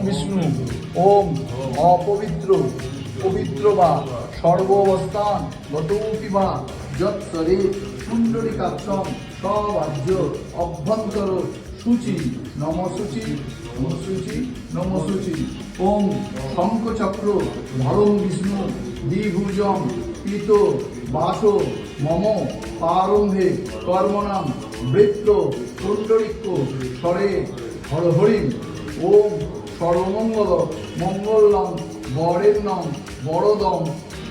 বিষ্ণু ওম অপবিত্র পবিত্র বা সর্ব অবস্থান গতৌপি বা যৎসরে পুণ্ডরিকাক্ষম সবাহ্য অভ্যন্তর শুচি নম শুচি নম শুচি নম শুচি। ওম শঙ্খচক্র ধরম বিষ্ণু দ্বিভুজম পীত বাস মম প্রারম্ভে কর্মণাম বৃত্ত পুণ্ডরিক্য স্বরে হরহরিম। ওম সর্বমঙ্গল মঙ্গলম বরেণ্যম বরদম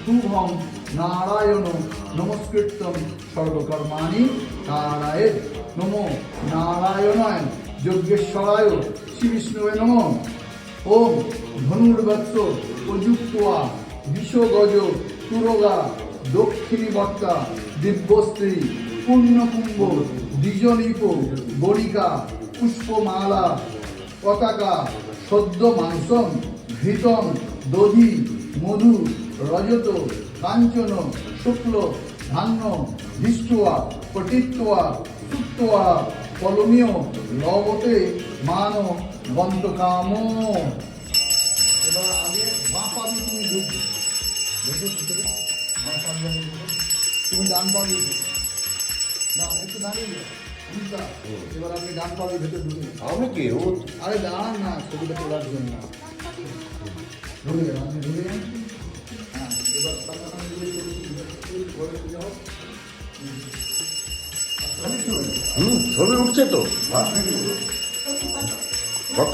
শুভম নারায়ণ নমস্কৃত্যম সর্বকর্মাণি কারায়ে নমো নারায়ণায় যজ্ঞেশ্বরায় শ্রী বিষ্ণুবে নমঃ। ওম ধনুর্বৎস প্রযুক্তা বিশ্বগজ তুরগা দক্ষিণীবর্তা দিব্যস্ত্রী পূর্ণকুম্ভ দ্বিজলীপ গণিকা পুষ্পমালা পতাকা সদ্য মাংসম ঘৃতম দধি মধু রজত কাঞ্চন শুক্ল ধান্য দৃষ্ট্বা পঠিত্বা সুক্ত্বা কলমীয় লবতে মান বন্তকাম। এবার আগে বাঁ পা দিয়ে তুমি ঢুকবে, দেখো ভিতরে বাঁ পা দিয়ে ঢুকবে, তুমি ডান পা দিয়ে ঢুকবে না, একটু দাঁড়িয়ে এবার আপনি ডান পা দিয়ে ভেতরে ঢুকে আমি কি ও আরে দাঁড়ান না, ছবিটা তোলার জন্য ঢুকে যান, আপনি ঢুকে যান। হ্যাঁ এবার ছবি উঠছে তো কত